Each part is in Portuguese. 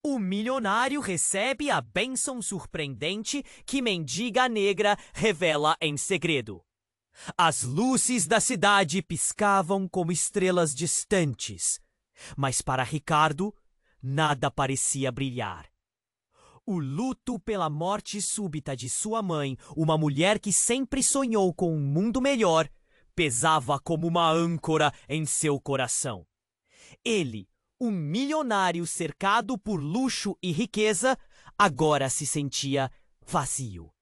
O milionário recebe a bênção surpreendente que mendiga negra revela em segredo. As luzes da cidade piscavam como estrelas distantes, mas para Ricardo, nada parecia brilhar. O luto pela morte súbita de sua mãe, uma mulher que sempre sonhou com um mundo melhor, pesava como uma âncora em seu coração. Ele, um milionário cercado por luxo e riqueza, agora se sentia vazio.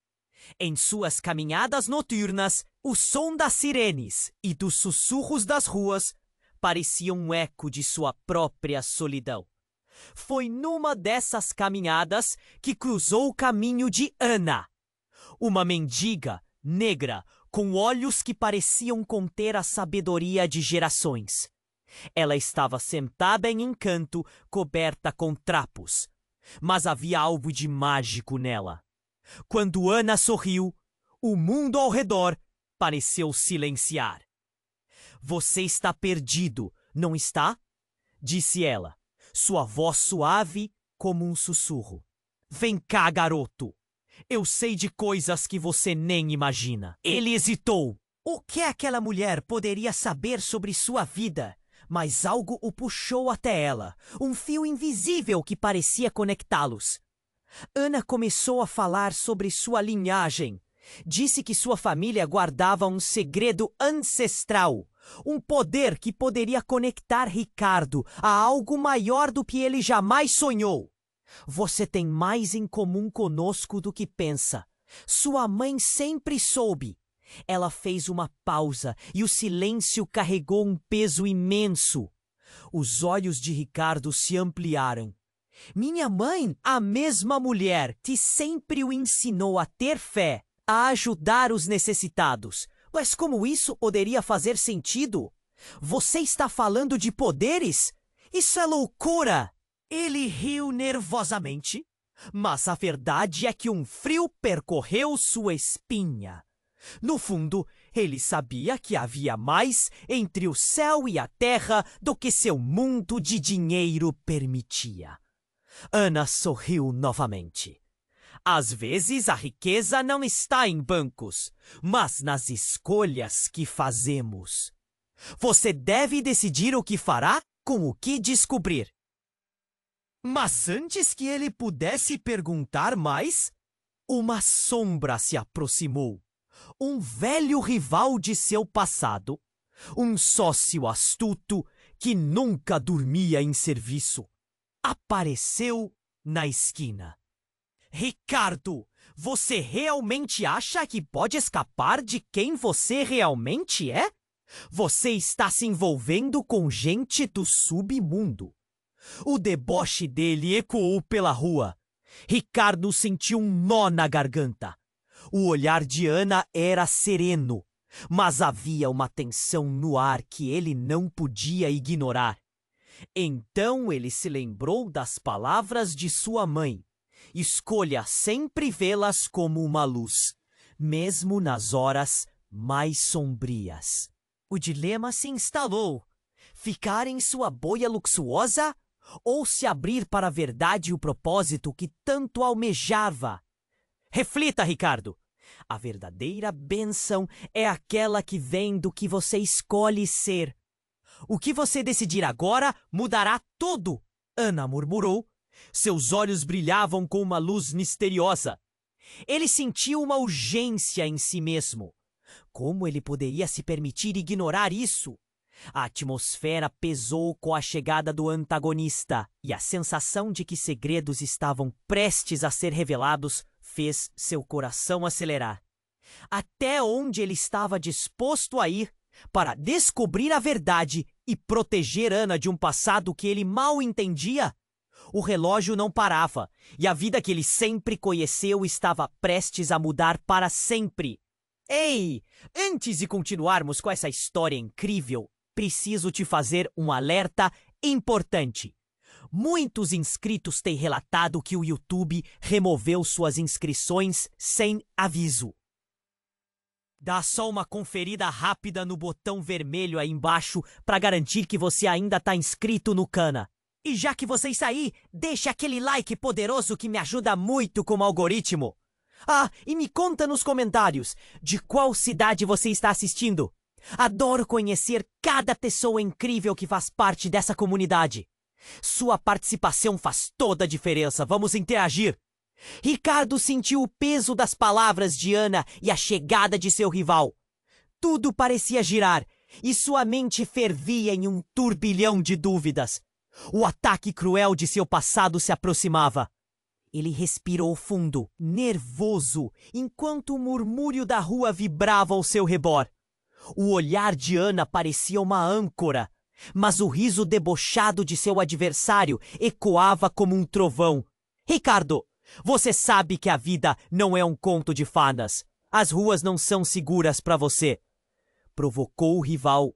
Em suas caminhadas noturnas, o som das sirenes e dos sussurros das ruas parecia um eco de sua própria solidão. Foi numa dessas caminhadas que cruzou o caminho de Ana, uma mendiga negra com olhos que pareciam conter a sabedoria de gerações. Ela estava sentada em um canto, coberta com trapos, mas havia algo de mágico nela. Quando Ana sorriu, o mundo ao redor pareceu silenciar. "Você está perdido, não está?" disse ela, sua voz suave como um sussurro. "Vem cá, garoto. Eu sei de coisas que você nem imagina." Ele hesitou. O que aquela mulher poderia saber sobre sua vida? Mas algo o puxou até ela, um fio invisível que parecia conectá-los. Ana começou a falar sobre sua linhagem. Disse que sua família guardava um segredo ancestral, um poder que poderia conectar Ricardo a algo maior do que ele jamais sonhou. "Você tem mais em comum conosco do que pensa. Sua mãe sempre soube." Ela fez uma pausa e o silêncio carregou um peso imenso. Os olhos de Ricardo se ampliaram. "Minha mãe, a mesma mulher que sempre o ensinou a ter fé, a ajudar os necessitados. Mas como isso poderia fazer sentido? Você está falando de poderes? Isso é loucura!" Ele riu nervosamente, mas a verdade é que um frio percorreu sua espinha. No fundo, ele sabia que havia mais entre o céu e a terra do que seu mundo de dinheiro permitia. Ana sorriu novamente. "Às vezes a riqueza não está em bancos, mas nas escolhas que fazemos. Você deve decidir o que fará com o que descobrir." Mas antes que ele pudesse perguntar mais, uma sombra se aproximou. Um velho rival de seu passado, um sócio astuto que nunca dormia em serviço, apareceu na esquina. "Ricardo, você realmente acha que pode escapar de quem você realmente é? Você está se envolvendo com gente do submundo." O deboche dele ecoou pela rua. Ricardo sentiu um nó na garganta. O olhar de Ana era sereno, mas havia uma tensão no ar que ele não podia ignorar. Então ele se lembrou das palavras de sua mãe. Escolha sempre vê-las como uma luz, mesmo nas horas mais sombrias. O dilema se instalou. Ficar em sua bolha luxuosa ou se abrir para a verdade e o propósito que tanto almejava? Reflita, Ricardo. A verdadeira bênção é aquela que vem do que você escolhe ser. O que você decidir agora mudará tudo, Ana murmurou. Seus olhos brilhavam com uma luz misteriosa. Ele sentiu uma urgência em si mesmo. Como ele poderia se permitir ignorar isso? A atmosfera pesou com a chegada do antagonista e a sensação de que segredos estavam prestes a ser revelados fez seu coração acelerar. Até onde ele estava disposto a ir para descobrir a verdade e proteger Ana de um passado que ele mal entendia? O relógio não parava e a vida que ele sempre conheceu estava prestes a mudar para sempre. Ei, antes de continuarmos com essa história incrível, preciso te fazer um alerta importante. Muitos inscritos têm relatado que o YouTube removeu suas inscrições sem aviso. Dá só uma conferida rápida no botão vermelho aí embaixo para garantir que você ainda está inscrito no canal. E já que você está aí, deixe aquele like poderoso que me ajuda muito com o algoritmo. Ah, e me conta nos comentários de qual cidade você está assistindo. Adoro conhecer cada pessoa incrível que faz parte dessa comunidade. Sua participação faz toda a diferença. Vamos interagir. Ricardo sentiu o peso das palavras de Ana e a chegada de seu rival. Tudo parecia girar e sua mente fervia em um turbilhão de dúvidas. O ataque cruel de seu passado se aproximava. Ele respirou fundo, nervoso, enquanto o murmúrio da rua vibrava ao seu redor. O olhar de Ana parecia uma âncora, mas o riso debochado de seu adversário ecoava como um trovão. Ricardo, você sabe que a vida não é um conto de fadas. As ruas não são seguras para você. Provocou o rival,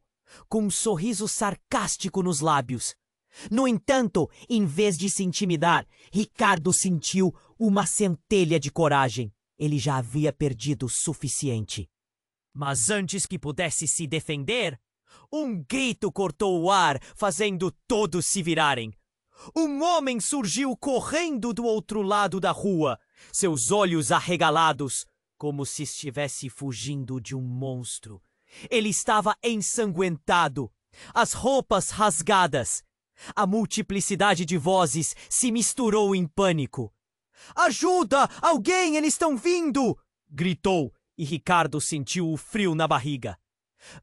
com um sorriso sarcástico nos lábios. No entanto, em vez de se intimidar, Ricardo sentiu uma centelha de coragem. Ele já havia perdido o suficiente. Mas antes que pudesse se defender, um grito cortou o ar, fazendo todos se virarem. Um homem surgiu correndo do outro lado da rua, seus olhos arregalados, como se estivesse fugindo de um monstro. Ele estava ensanguentado, as roupas rasgadas. A multiplicidade de vozes se misturou em pânico. "Ajuda! Alguém! Eles estão vindo!" gritou, e Ricardo sentiu o frio na barriga.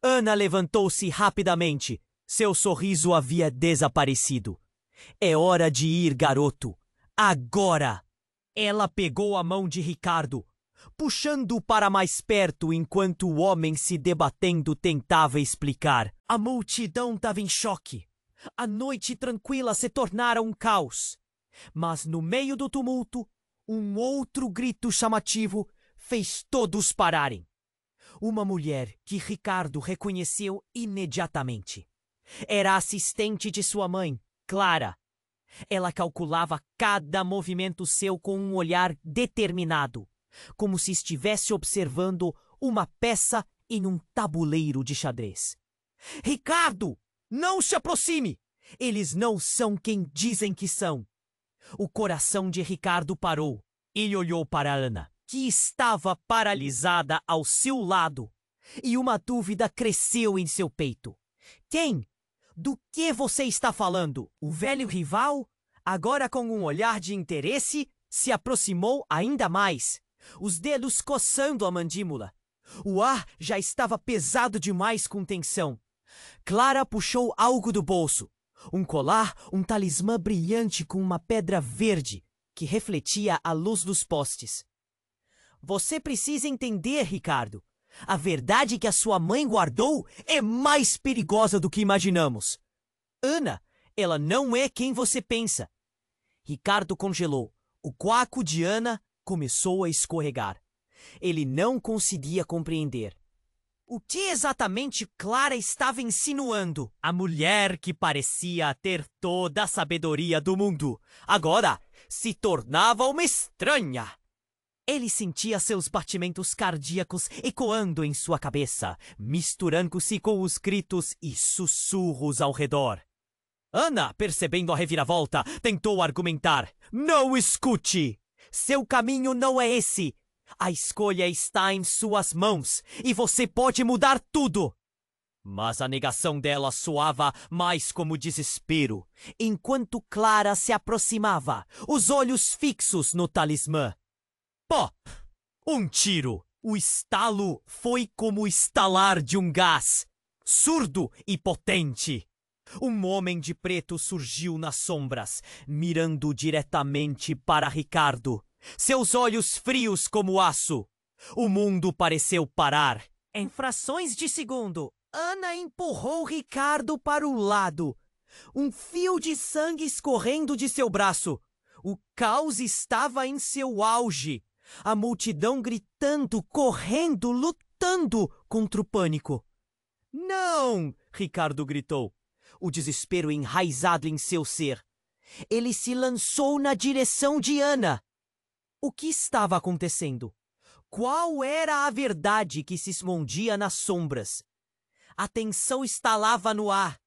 Ana levantou-se rapidamente. Seu sorriso havia desaparecido. "É hora de ir, garoto. Agora!" Ela pegou a mão de Ricardo, puxando-o para mais perto enquanto o homem se debatendo tentava explicar. A multidão estava em choque. A noite tranquila se tornara um caos. Mas no meio do tumulto, um outro grito chamativo fez todos pararem. Uma mulher que Ricardo reconheceu imediatamente. Era a assistente de sua mãe, Clara. Ela calculava cada movimento seu com um olhar determinado, como se estivesse observando uma peça em um tabuleiro de xadrez. "Ricardo! Não se aproxime! Eles não são quem dizem que são." O coração de Ricardo parou. Ele olhou para Ana, que estava paralisada ao seu lado, e uma dúvida cresceu em seu peito. "Quem? Do que você está falando?" O velho rival, agora com um olhar de interesse, se aproximou ainda mais, os dedos coçando a mandíbula. O ar já estava pesado demais com tensão. Clara puxou algo do bolso. Um colar, um talismã brilhante com uma pedra verde que refletia a luz dos postes. "Você precisa entender, Ricardo. A verdade que a sua mãe guardou é mais perigosa do que imaginamos. Ana, ela não é quem você pensa." Ricardo congelou. O coaco de Ana começou a escorregar. Ele não conseguia compreender. O que exatamente Clara estava insinuando? A mulher que parecia ter toda a sabedoria do mundo, agora se tornava uma estranha. Ele sentia seus batimentos cardíacos ecoando em sua cabeça, misturando-se com os gritos e sussurros ao redor. Ana, percebendo a reviravolta, tentou argumentar. "Não escute! Seu caminho não é esse! A escolha está em suas mãos e você pode mudar tudo." Mas a negação dela soava mais como desespero, enquanto Clara se aproximava, os olhos fixos no talismã. Pó! Um tiro! O estalo foi como o estalar de um gás, surdo e potente. Um homem de preto surgiu nas sombras, mirando diretamente para Ricardo. Seus olhos frios como aço. O mundo pareceu parar. Em frações de segundo, Ana empurrou Ricardo para o lado. Um fio de sangue escorrendo de seu braço. O caos estava em seu auge. A multidão gritando, correndo, lutando contra o pânico. "Não!" Ricardo gritou, o desespero enraizado em seu ser. Ele se lançou na direção de Ana. O que estava acontecendo? Qual era a verdade que se escondia nas sombras? A tensão estalava no ar.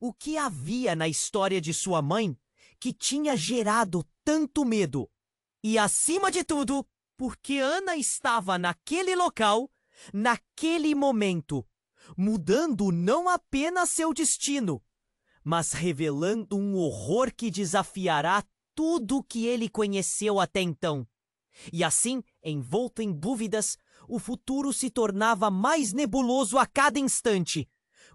O que havia na história de sua mãe que tinha gerado tanto medo? E, acima de tudo, porque Ana estava naquele local, naquele momento, mudando não apenas seu destino, mas revelando um horror que desafiará tudo o que ele conheceu até então. E assim, envolto em dúvidas, o futuro se tornava mais nebuloso a cada instante,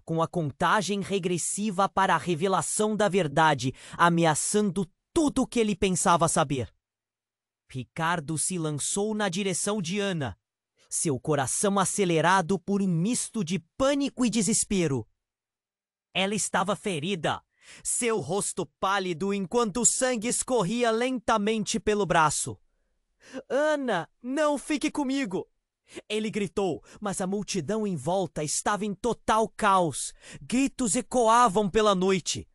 com a contagem regressiva para a revelação da verdade, ameaçando tudo o que ele pensava saber. Ricardo se lançou na direção de Ana, seu coração acelerado por um misto de pânico e desespero. Ela estava ferida, seu rosto pálido enquanto o sangue escorria lentamente pelo braço. Ana, não fique comigo! Ele gritou, mas a multidão em volta estava em total caos. Gritos ecoavam pela noite.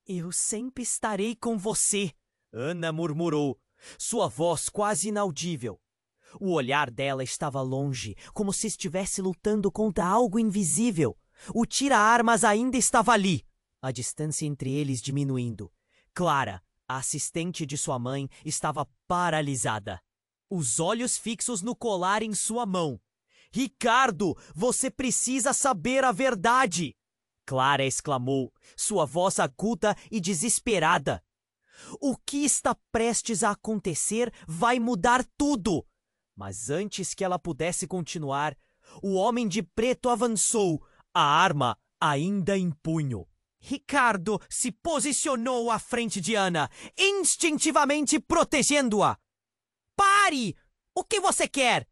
Eu sempre estarei com você, Ana murmurou, sua voz quase inaudível. O olhar dela estava longe, como se estivesse lutando contra algo invisível. O tira-armas ainda estava ali, a distância entre eles diminuindo. Clara, a assistente de sua mãe, estava paralisada, os olhos fixos no colar em sua mão. Ricardo, você precisa saber a verdade! Clara exclamou, sua voz aguda e desesperada. O que está prestes a acontecer vai mudar tudo! Mas antes que ela pudesse continuar, o homem de preto avançou, a arma ainda em punho. Ricardo se posicionou à frente de Ana, instintivamente protegendo-a. Pare! O que você quer?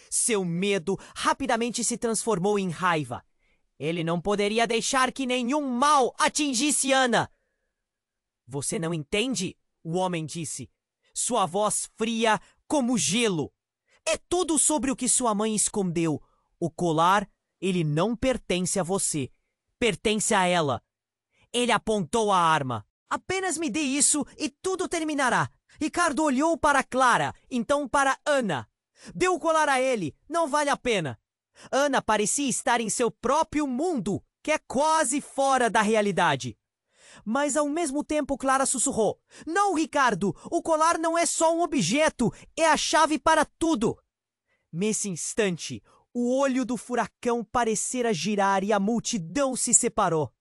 Seu medo rapidamente se transformou em raiva. Ele não poderia deixar que nenhum mal atingisse Ana. Você não entende? O homem disse, sua voz fria como gelo. É tudo sobre o que sua mãe escondeu. O colar, ele não pertence a você. Pertence a ela. Ele apontou a arma. Apenas me dê isso e tudo terminará. Ricardo olhou para Clara, então para Ana. Deu o colar a ele, não vale a pena. Ana parecia estar em seu próprio mundo, que é quase fora da realidade. Mas ao mesmo tempo Clara sussurrou. Não, Ricardo, o colar não é só um objeto, é a chave para tudo. Nesse instante, o olho do furacão parecera girar e a multidão se separou.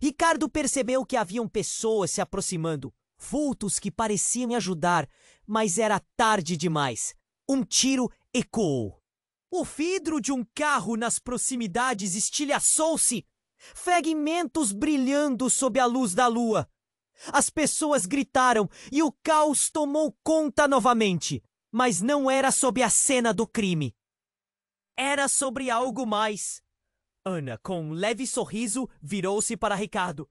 Ricardo percebeu que haviam pessoas se aproximando, vultos que pareciam ajudar, mas era tarde demais. Um tiro ecoou. O vidro de um carro nas proximidades estilhaçou-se, fragmentos brilhando sob a luz da lua. As pessoas gritaram e o caos tomou conta novamente, mas não era sobre a cena do crime. Era sobre algo mais. Ana, com um leve sorriso, virou-se para Ricardo.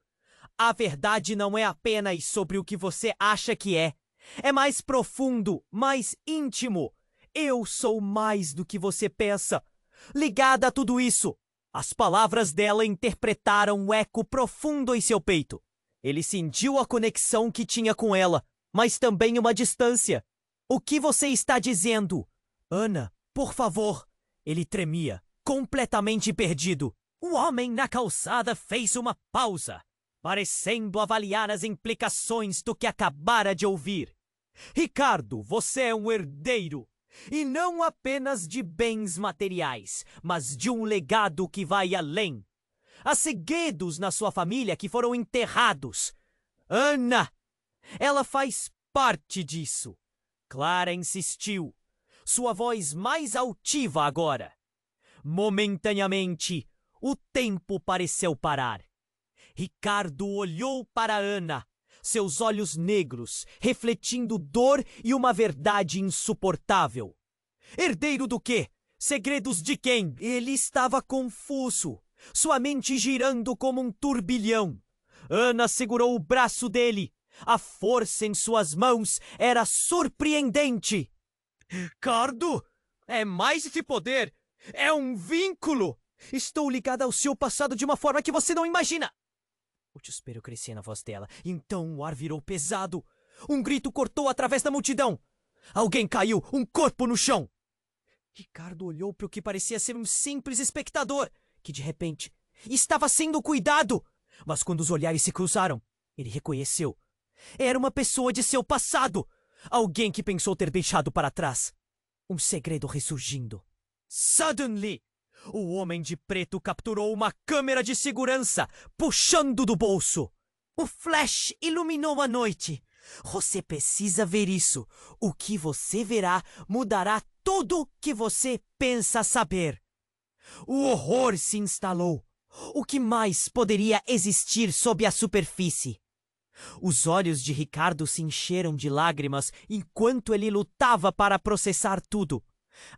A verdade não é apenas sobre o que você acha que é. É mais profundo, mais íntimo. Eu sou mais do que você pensa. Ligada a tudo isso, as palavras dela interpretaram um eco profundo em seu peito. Ele sentiu a conexão que tinha com ela, mas também uma distância. O que você está dizendo? Ana, por favor. Ele tremia, completamente perdido. O homem na calçada fez uma pausa, parecendo avaliar as implicações do que acabara de ouvir. Ricardo, você é um herdeiro. E não apenas de bens materiais, mas de um legado que vai além. Há segredos na sua família que foram enterrados. Ana! Ela faz parte disso. Clara insistiu, sua voz mais altiva agora. Momentaneamente, o tempo pareceu parar. Ricardo olhou para Ana, seus olhos negros, refletindo dor e uma verdade insuportável. Herdeiro do quê? Segredos de quem? Ele estava confuso, sua mente girando como um turbilhão. Ana segurou o braço dele. A força em suas mãos era surpreendente. Ricardo, é mais que poder. É um vínculo. Estou ligada ao seu passado de uma forma que você não imagina. O desespero crescia na voz dela. Então o ar virou pesado. Um grito cortou através da multidão. Alguém caiu, um corpo no chão. Ricardo olhou para o que parecia ser um simples espectador, que de repente estava sendo cuidado. Mas quando os olhares se cruzaram, ele reconheceu. Era uma pessoa de seu passado. Alguém que pensou ter deixado para trás. Um segredo ressurgindo. Suddenly, o homem de preto capturou uma câmera de segurança, puxando do bolso. O flash iluminou a noite. Você precisa ver isso. O que você verá mudará tudo que você pensa saber. O horror se instalou. O que mais poderia existir sob a superfície? Os olhos de Ricardo se encheram de lágrimas enquanto ele lutava para processar tudo.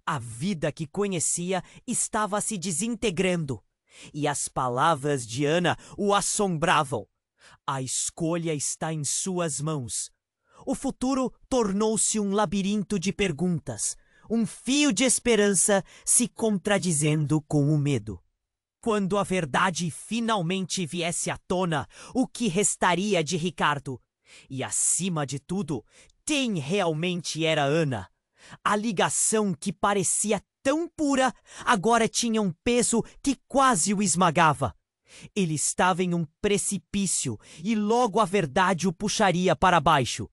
A vida que conhecia estava se desintegrando. E as palavras de Ana o assombravam. A escolha está em suas mãos. O futuro tornou-se um labirinto de perguntas, um fio de esperança se contradizendo com o medo. Quando a verdade finalmente viesse à tona, o que restaria de Ricardo? E acima de tudo, quem realmente era Ana? A ligação que parecia tão pura, agora tinha um peso que quase o esmagava. Ele estava em um precipício e logo a verdade o puxaria para baixo.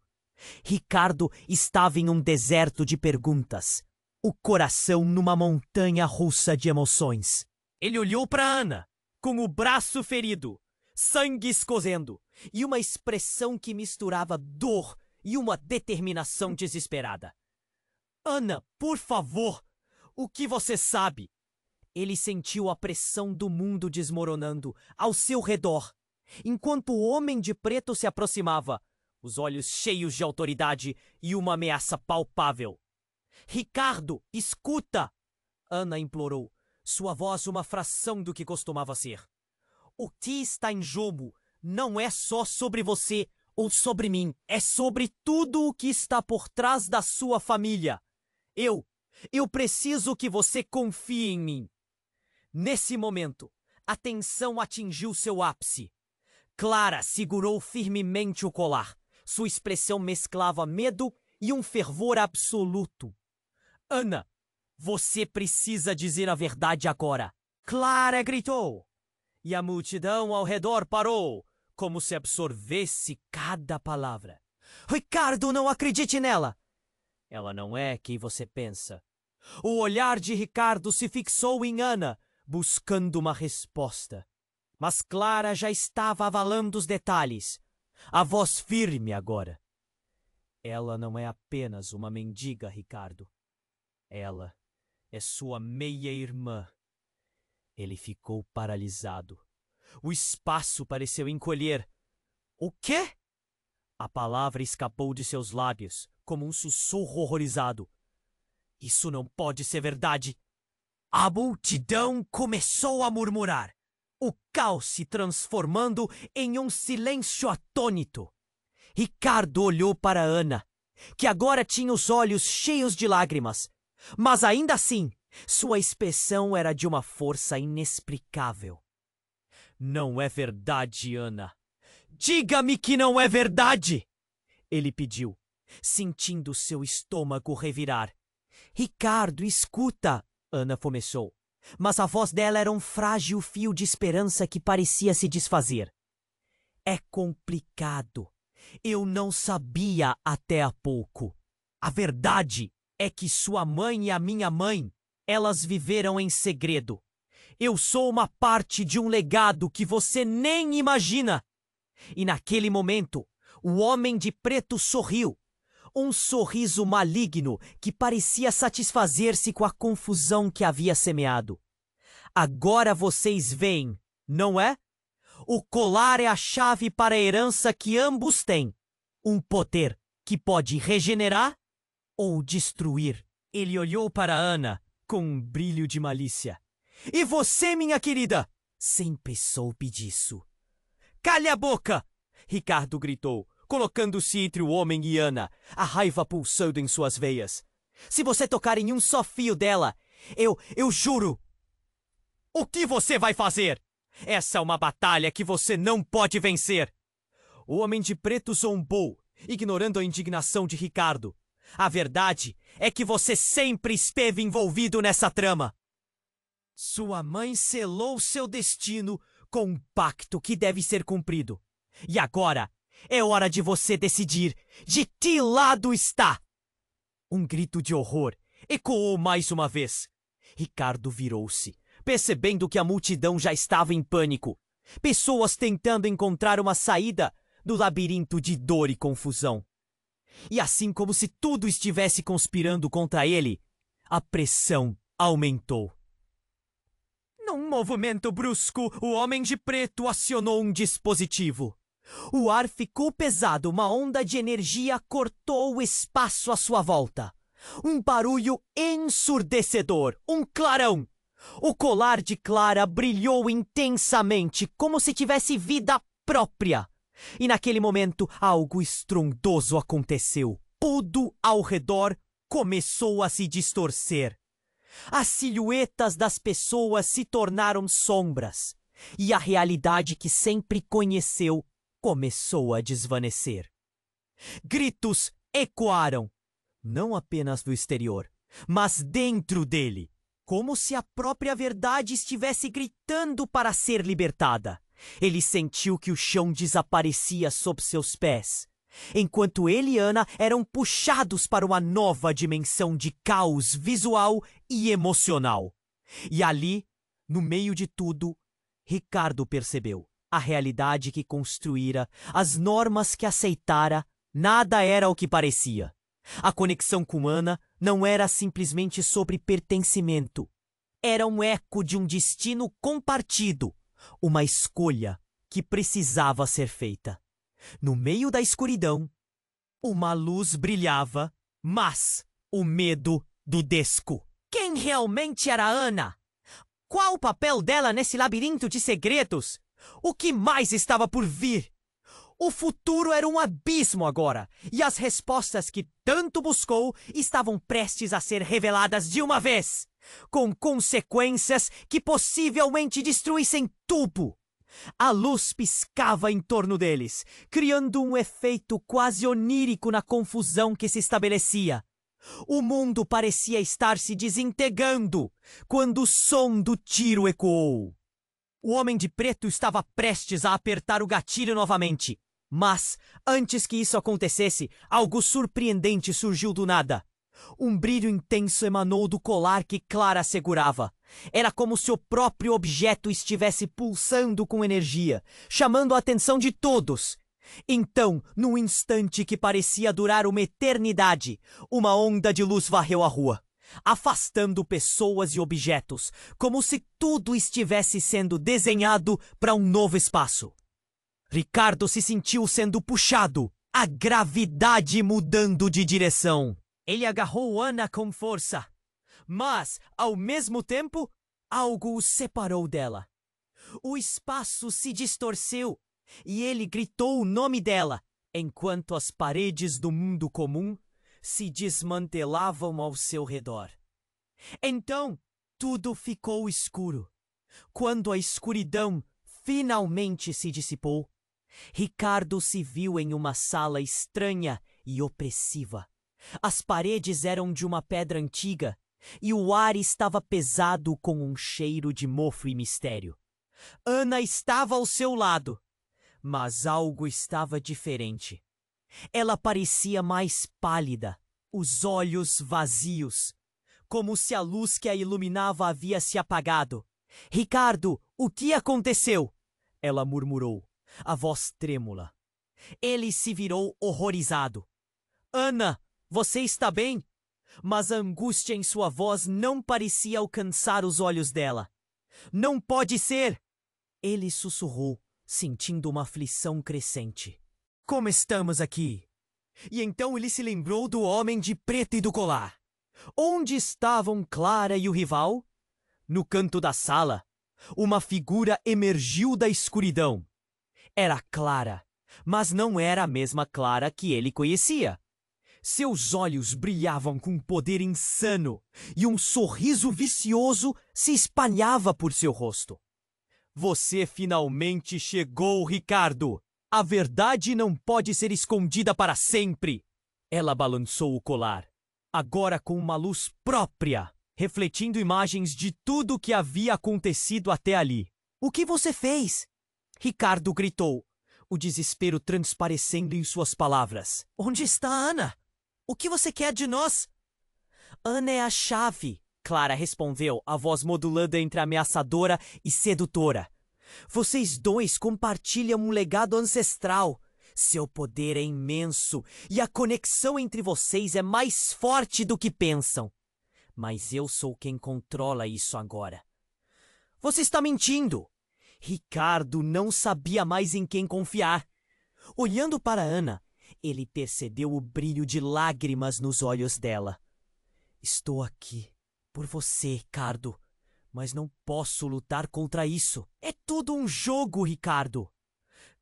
Ricardo estava em um deserto de perguntas, o coração numa montanha russa de emoções. Ele olhou para Ana, com o braço ferido, sangue escorrendo, e uma expressão que misturava dor e uma determinação desesperada. Ana, por favor, o que você sabe? Ele sentiu a pressão do mundo desmoronando ao seu redor, enquanto o homem de preto se aproximava, os olhos cheios de autoridade e uma ameaça palpável. Ricardo, escuta! Ana implorou, sua voz uma fração do que costumava ser. O que está em jogo não é só sobre você ou sobre mim, é sobre tudo o que está por trás da sua família. Eu preciso que você confie em mim. Nesse momento, a tensão atingiu seu ápice. Clara segurou firmemente o colar. Sua expressão mesclava medo e um fervor absoluto. Ana, você precisa dizer a verdade agora. Clara gritou. E a multidão ao redor parou, como se absorvesse cada palavra. Ricardo, não acredite nela! Ela não é quem você pensa. O olhar de Ricardo se fixou em Ana, buscando uma resposta. Mas Clara já estava avalando os detalhes. A voz firme agora. Ela não é apenas uma mendiga, Ricardo. Ela é sua meia-irmã. Ele ficou paralisado. O espaço pareceu encolher. O quê? A palavra escapou de seus lábios, como um sussurro horrorizado. Isso não pode ser verdade. A multidão começou a murmurar. O caos se transformando em um silêncio atônito. Ricardo olhou para Ana, que agora tinha os olhos cheios de lágrimas. Mas ainda assim, sua expressão era de uma força inexplicável. Não é verdade, Ana. Diga-me que não é verdade! Ele pediu, sentindo seu estômago revirar. Ricardo, escuta! Ana começou. Mas a voz dela era um frágil fio de esperança que parecia se desfazer. É complicado. Eu não sabia até há pouco. A verdade é que sua mãe e a minha mãe, elas viveram em segredo. Eu sou uma parte de um legado que você nem imagina. E naquele momento, o homem de preto sorriu. Um sorriso maligno que parecia satisfazer-se com a confusão que havia semeado. Agora vocês veem, não é? O colar é a chave para a herança que ambos têm. Um poder que pode regenerar ou destruir. Ele olhou para Ana com um brilho de malícia. E você, minha querida? Sempre soube disso. Cale a boca! Ricardo gritou, colocando-se entre o homem e Ana, a raiva pulsando em suas veias. Se você tocar em um só fio dela, eu juro. O que você vai fazer? Essa é uma batalha que você não pode vencer. O homem de preto zombou, ignorando a indignação de Ricardo. A verdade é que você sempre esteve envolvido nessa trama. Sua mãe selou seu destino com um pacto que deve ser cumprido. E agora é hora de você decidir de que lado está. Um grito de horror ecoou mais uma vez. Ricardo virou-se, percebendo que a multidão já estava em pânico. Pessoas tentando encontrar uma saída do labirinto de dor e confusão. E assim como se tudo estivesse conspirando contra ele, a pressão aumentou. Num movimento brusco, o Homem de Preto acionou um dispositivo. O ar ficou pesado, uma onda de energia cortou o espaço à sua volta. Um barulho ensurdecedor, um clarão. O colar de Clara brilhou intensamente, como se tivesse vida própria. E naquele momento, algo estrondoso aconteceu. Tudo ao redor começou a se distorcer. As silhuetas das pessoas se tornaram sombras, e a realidade que sempre conheceu começou a desvanecer. Gritos ecoaram, não apenas do exterior, mas dentro dele, como se a própria verdade estivesse gritando para ser libertada. Ele sentiu que o chão desaparecia sob seus pés, enquanto ele e Ana eram puxados para uma nova dimensão de caos visual e emocional. E ali, no meio de tudo, Ricardo percebeu a realidade que construíra, as normas que aceitara, nada era o que parecia. A conexão com Ana não era simplesmente sobre pertencimento. Era um eco de um destino compartido, uma escolha que precisava ser feita. No meio da escuridão, uma luz brilhava, mas o medo dudesco. Quem realmente era Ana? Qual o papel dela nesse labirinto de segredos? O que mais estava por vir? O futuro era um abismo agora, e as respostas que tanto buscou estavam prestes a ser reveladas de uma vez, com consequências que possivelmente destruíssem tudo. A luz piscava em torno deles, criando um efeito quase onírico na confusão que se estabelecia. O mundo parecia estar se desintegrando quando o som do tiro ecoou. O Homem de Preto estava prestes a apertar o gatilho novamente. Mas, antes que isso acontecesse, algo surpreendente surgiu do nada. Um brilho intenso emanou do colar que Clara segurava. Era como se o próprio objeto estivesse pulsando com energia, chamando a atenção de todos. Então, num instante que parecia durar uma eternidade, uma onda de luz varreu a rua, afastando pessoas e objetos, como se tudo estivesse sendo desenhado para um novo espaço. Ricardo se sentiu sendo puxado, a gravidade mudando de direção. Ele agarrou Ana com força, mas, ao mesmo tempo, algo o separou dela. O espaço se distorceu e ele gritou o nome dela, enquanto as paredes do mundo comum se desmantelavam ao seu redor. Então, tudo ficou escuro. Quando a escuridão finalmente se dissipou, Ricardo se viu em uma sala estranha e opressiva. As paredes eram de uma pedra antiga e o ar estava pesado com um cheiro de mofo e mistério. Ana estava ao seu lado, mas algo estava diferente. Ela parecia mais pálida, os olhos vazios, como se a luz que a iluminava havia se apagado. "Ricardo, o que aconteceu?" ela murmurou, a voz trêmula. Ele se virou horrorizado. "Ana, você está bem?" Mas a angústia em sua voz não parecia alcançar os olhos dela. "Não pode ser!" Ele sussurrou, sentindo uma aflição crescente. "Como estamos aqui?" E então ele se lembrou do Homem de Preto e do colar. Onde estavam Clara e o rival? No canto da sala, uma figura emergiu da escuridão. Era Clara, mas não era a mesma Clara que ele conhecia. Seus olhos brilhavam com um poder insano e um sorriso vicioso se espalhava por seu rosto. "Você finalmente chegou, Ricardo! A verdade não pode ser escondida para sempre!" Ela balançou o colar, agora com uma luz própria, refletindo imagens de tudo o que havia acontecido até ali. O que você fez? Ricardo gritou, o desespero transparecendo em suas palavras. Onde está Ana? O que você quer de nós? Ana é a chave, Clara respondeu, a voz modulando entre ameaçadora e sedutora. Vocês dois compartilham um legado ancestral. Seu poder é imenso e a conexão entre vocês é mais forte do que pensam. Mas eu sou quem controla isso agora. Você está mentindo! Ricardo não sabia mais em quem confiar. Olhando para Ana, ele percebeu o brilho de lágrimas nos olhos dela. Estou aqui por você, Ricardo, mas não posso lutar contra isso. É tudo um jogo, Ricardo.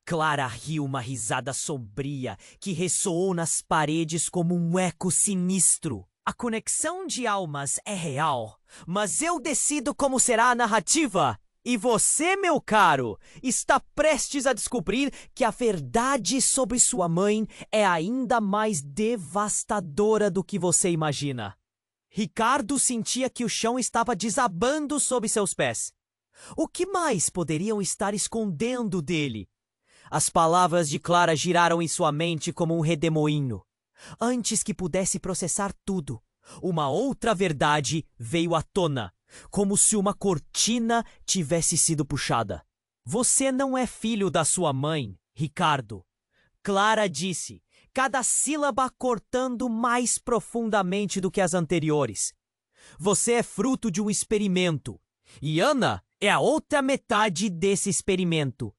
Clara riu uma risada sombria que ressoou nas paredes como um eco sinistro. A conexão de almas é real, mas eu decido como será a narrativa. E você, meu caro, está prestes a descobrir que a verdade sobre sua mãe é ainda mais devastadora do que você imagina. Ricardo sentia que o chão estava desabando sob seus pés. O que mais poderiam estar escondendo dele? As palavras de Clara giraram em sua mente como um redemoinho. Antes que pudesse processar tudo, uma outra verdade veio à tona, como se uma cortina tivesse sido puxada. Você não é filho da sua mãe, Ricardo. Clara disse, cada sílaba cortando mais profundamente do que as anteriores. Você é fruto de um experimento, e Ana é a outra metade desse experimento.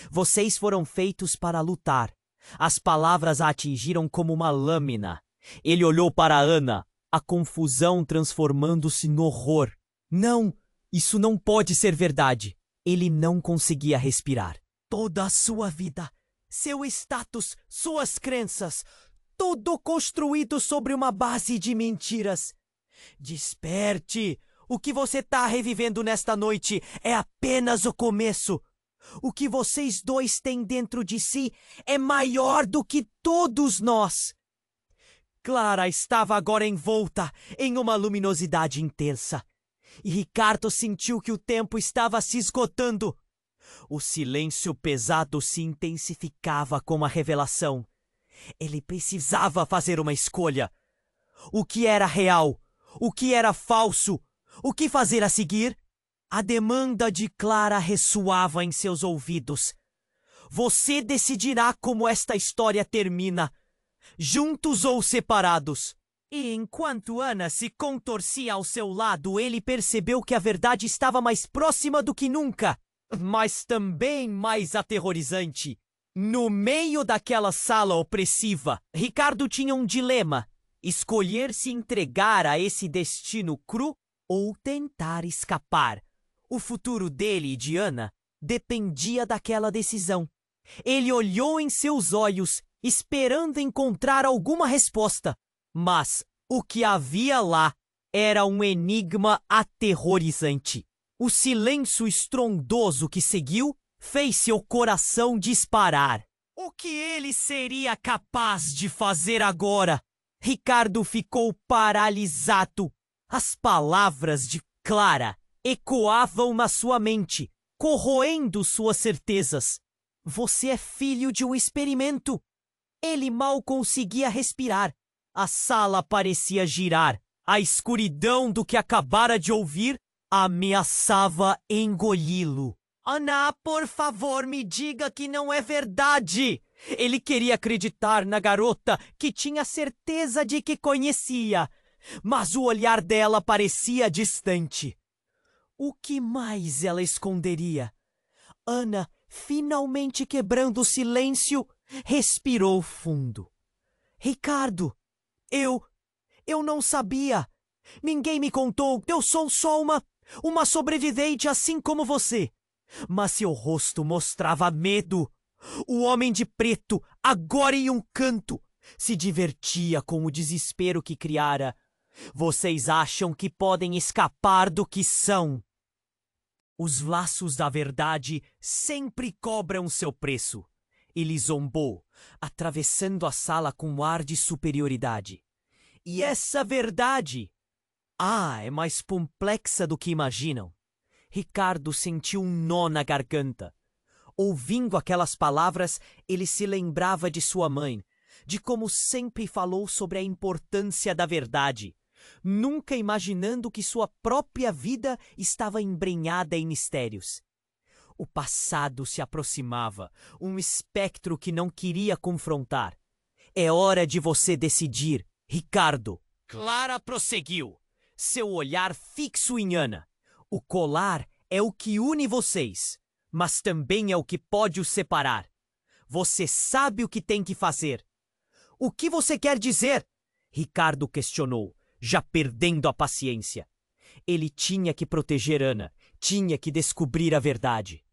Vocês foram feitos para lutar. As palavras a atingiram como uma lâmina. Ele olhou para Ana, a confusão transformando-se no horror. Não, isso não pode ser verdade. Ele não conseguia respirar. Toda a sua vida, seu status, suas crenças, tudo construído sobre uma base de mentiras. Desperte! O que você está revivendo nesta noite é apenas o começo. O que vocês dois têm dentro de si é maior do que todos nós. Clara estava agora envolta em uma luminosidade intensa. E Ricardo sentiu que o tempo estava se esgotando. O silêncio pesado se intensificava com a revelação. Ele precisava fazer uma escolha. O que era real? O que era falso? O que fazer a seguir? A demanda de Clara ressoava em seus ouvidos. Você decidirá como esta história termina, juntos ou separados. E enquanto Ana se contorcia ao seu lado, ele percebeu que a verdade estava mais próxima do que nunca, mas também mais aterrorizante. No meio daquela sala opressiva, Ricardo tinha um dilema: escolher se entregar a esse destino cru ou tentar escapar. O futuro dele e de Ana dependia daquela decisão. Ele olhou em seus olhos, esperando encontrar alguma resposta. Mas o que havia lá era um enigma aterrorizante. O silêncio estrondoso que seguiu fez seu coração disparar. O que ele seria capaz de fazer agora? Ricardo ficou paralisado. As palavras de Clara ecoavam na sua mente, corroendo suas certezas. Você é filho de um experimento. Ele mal conseguia respirar. A sala parecia girar. A escuridão do que acabara de ouvir ameaçava engoli-lo. Ana, por favor, me diga que não é verdade. Ele queria acreditar na garota que tinha certeza de que conhecia, mas o olhar dela parecia distante. O que mais ela esconderia? Ana, finalmente quebrando o silêncio, respirou fundo. Ricardo, eu não sabia. Ninguém me contou. Eu sou só uma sobrevivente assim como você. Mas seu rosto mostrava medo. O homem de preto, agora em um canto, se divertia com o desespero que criara. Vocês acham que podem escapar do que são? Os laços da verdade sempre cobram seu preço. Ele zombou, atravessando a sala com um ar de superioridade. E essa verdade, é mais complexa do que imaginam. Ricardo sentiu um nó na garganta. Ouvindo aquelas palavras, ele se lembrava de sua mãe, de como sempre falou sobre a importância da verdade, nunca imaginando que sua própria vida estava embrenhada em mistérios. O passado se aproximava, um espectro que não queria confrontar. É hora de você decidir, Ricardo. Clara prosseguiu, seu olhar fixo em Ana. O colar é o que une vocês, mas também é o que pode os separar. Você sabe o que tem que fazer. O que você quer dizer? Ricardo questionou, já perdendo a paciência. Ele tinha que proteger Ana, tinha que descobrir a verdade.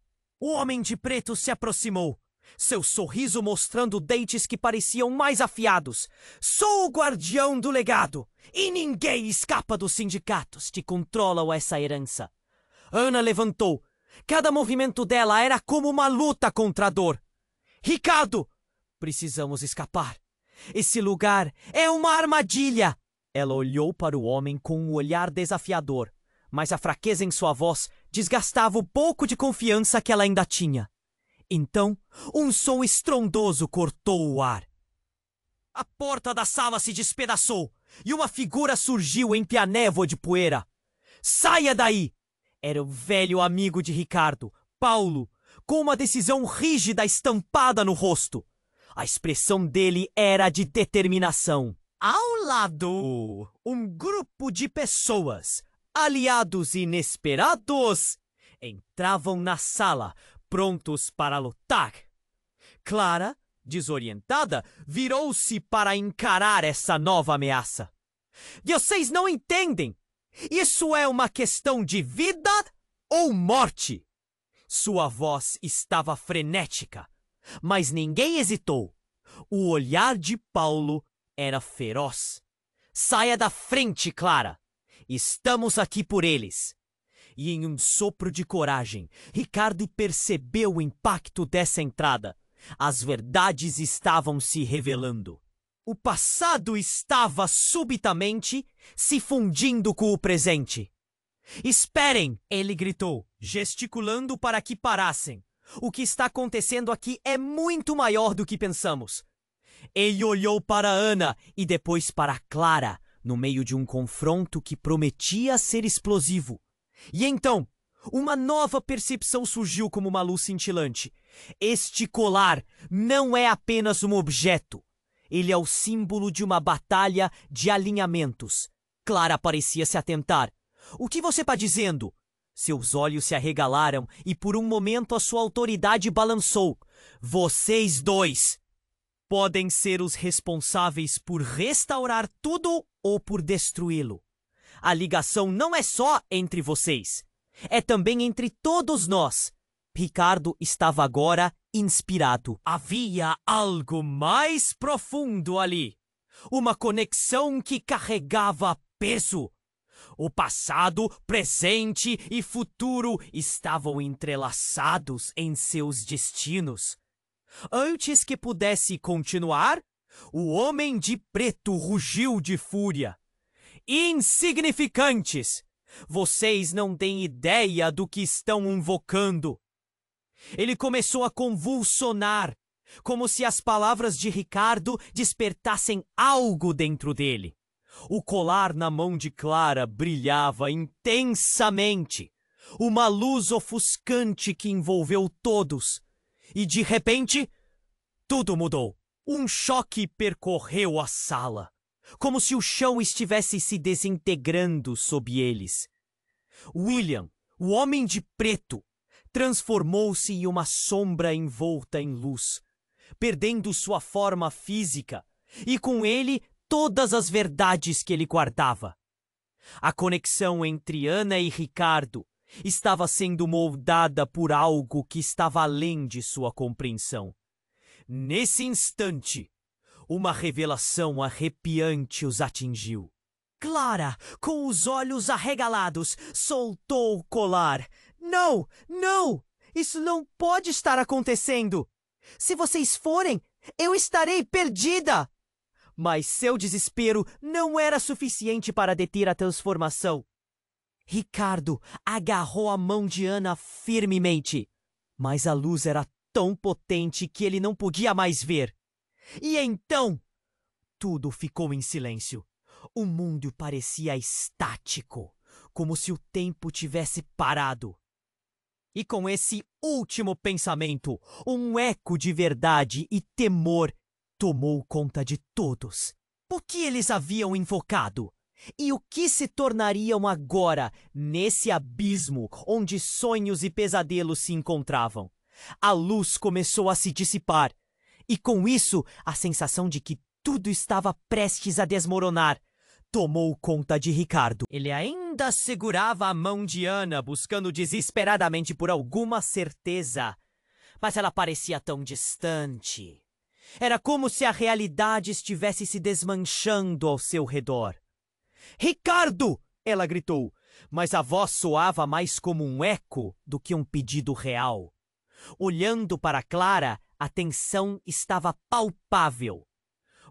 O homem de preto se aproximou, seu sorriso mostrando dentes que pareciam mais afiados. Sou o guardião do legado, e ninguém escapa dos sindicatos que controlam essa herança. Ana levantou. Cada movimento dela era como uma luta contra a dor. Ricardo! Precisamos escapar. Esse lugar é uma armadilha! Ela olhou para o homem com um olhar desafiador, mas a fraqueza em sua voz desgastava o pouco de confiança que ela ainda tinha. Então, um som estrondoso cortou o ar. A porta da sala se despedaçou e uma figura surgiu entre a névoa de poeira. Saia daí! Era o velho amigo de Ricardo, Paulo, com uma decisão rígida estampada no rosto. A expressão dele era de determinação. Ao lado, um grupo de pessoas, aliados inesperados, entravam na sala, prontos para lutar. Clara, desorientada, virou-se para encarar essa nova ameaça. Vocês não entendem! Isso é uma questão de vida ou morte! Sua voz estava frenética, mas ninguém hesitou. O olhar de Paulo era feroz. Saia da frente, Clara! Estamos aqui por eles. E em um sopro de coragem, Ricardo percebeu o impacto dessa entrada. As verdades estavam se revelando. O passado estava subitamente se fundindo com o presente. Esperem! Ele gritou, gesticulando para que parassem. O que está acontecendo aqui é muito maior do que pensamos. Ele olhou para Ana e depois para Clara, no meio de um confronto que prometia ser explosivo. E então, uma nova percepção surgiu como uma luz cintilante. Este colar não é apenas um objeto. Ele é o símbolo de uma batalha de alinhamentos. Clara parecia se atentar. O que você está dizendo? Seus olhos se arregalaram e por um momento a sua autoridade balançou. Vocês dois podem ser os responsáveis por restaurar tudo ou por destruí-lo. A ligação não é só entre vocês. É também entre todos nós. Ricardo estava agora inspirado. Havia algo mais profundo ali. Uma conexão que carregava peso. O passado, presente e futuro estavam entrelaçados em seus destinos. Antes que pudesse continuar, o homem de preto rugiu de fúria. Insignificantes! Vocês não têm ideia do que estão invocando. Ele começou a convulsionar, como se as palavras de Ricardo despertassem algo dentro dele. O colar na mão de Clara brilhava intensamente, uma luz ofuscante que envolveu todos. E de repente, tudo mudou. Um choque percorreu a sala, como se o chão estivesse se desintegrando sob eles. William, o homem de preto, transformou-se em uma sombra envolta em luz, perdendo sua forma física, e com ele todas as verdades que ele guardava. A conexão entre Ana e Ricardo estava sendo moldada por algo que estava além de sua compreensão. Nesse instante, uma revelação arrepiante os atingiu. Clara, com os olhos arregalados, soltou o colar. Não, não! Isso não pode estar acontecendo! Se vocês forem, eu estarei perdida! Mas seu desespero não era suficiente para deter a transformação. Ricardo agarrou a mão de Ana firmemente, mas a luz era tão potente que ele não podia mais ver. E então, tudo ficou em silêncio. O mundo parecia estático, como se o tempo tivesse parado. E com esse último pensamento, um eco de verdade e temor tomou conta de todos. O que eles haviam invocado? E o que se tornariam agora nesse abismo onde sonhos e pesadelos se encontravam? A luz começou a se dissipar, e com isso a sensação de que tudo estava prestes a desmoronar tomou conta de Ricardo. Ele ainda segurava a mão de Ana, buscando desesperadamente por alguma certeza, mas ela parecia tão distante. Era como se a realidade estivesse se desmanchando ao seu redor. Ricardo! Ela gritou, mas a voz soava mais como um eco do que um pedido real. Olhando para Clara, a tensão estava palpável.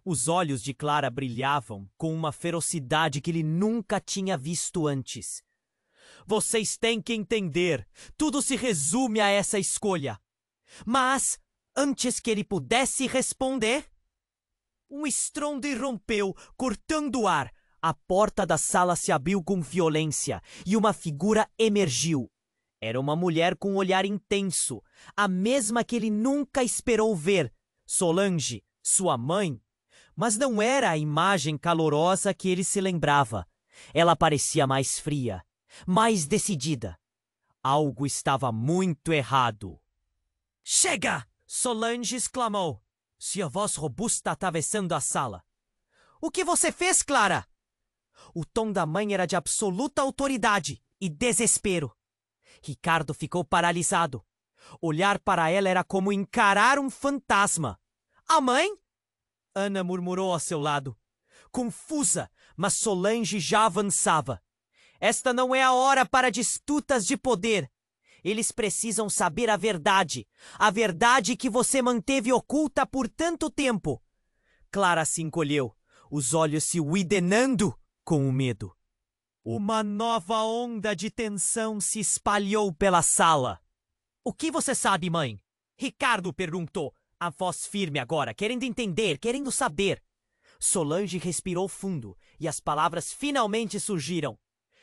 Os olhos de Clara brilhavam com uma ferocidade que ele nunca tinha visto antes. Vocês têm que entender, tudo se resume a essa escolha. Mas, antes que ele pudesse responder, um estrondo irrompeu, cortando o ar. A porta da sala se abriu com violência e uma figura emergiu. Era uma mulher com um olhar intenso, a mesma que ele nunca esperou ver. Solange, sua mãe. Mas não era a imagem calorosa que ele se lembrava. Ela parecia mais fria, mais decidida. Algo estava muito errado. Chega! Solange exclamou, sua voz robusta atravessando a sala. O que você fez, Clara? O tom da mãe era de absoluta autoridade e desespero. Ricardo ficou paralisado. Olhar para ela era como encarar um fantasma. A mãe? Ana murmurou ao seu lado. Confusa, mas Solange já avançava. Esta não é a hora para disputas de poder. Eles precisam saber a verdade que você manteve oculta por tanto tempo. Clara se encolheu, os olhos se uidenando com o medo. Uma nova onda de tensão se espalhou pela sala. O que você sabe, mãe? Ricardo perguntou, a voz firme agora, querendo entender, querendo saber. Solange respirou fundo e as palavras finalmente surgiram.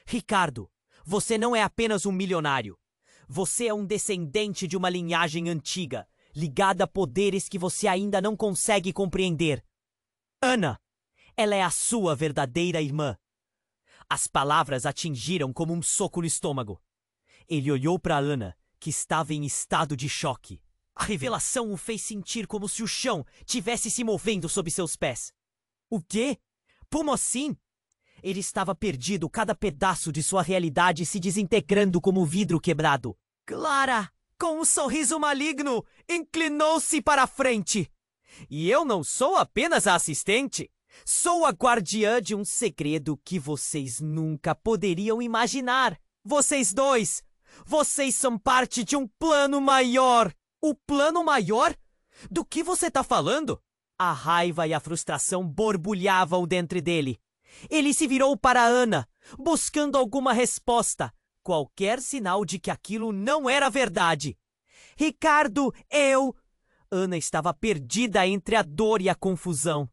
Ricardo, você não é apenas um milionário. Você é um descendente de uma linhagem antiga, ligada a poderes que você ainda não consegue compreender. Ana, ela é a sua verdadeira irmã. As palavras atingiram como um soco no estômago. Ele olhou para Ana, que estava em estado de choque. A revelação o fez sentir como se o chão tivesse se movendo sob seus pés. O quê? Como assim? Ele estava perdido, cada pedaço de sua realidade se desintegrando como vidro quebrado. Clara, com um sorriso maligno, inclinou-se para a frente. E eu não sou apenas a assistente. Sou a guardiã de um segredo que vocês nunca poderiam imaginar. Vocês dois, vocês são parte de um plano maior. O plano maior? Do que você está falando? A raiva e a frustração borbulhavam dentro dele. Ele se virou para Ana, buscando alguma resposta, qualquer sinal de que aquilo não era verdade. Ricardo, Ana estava perdida entre a dor e a confusão.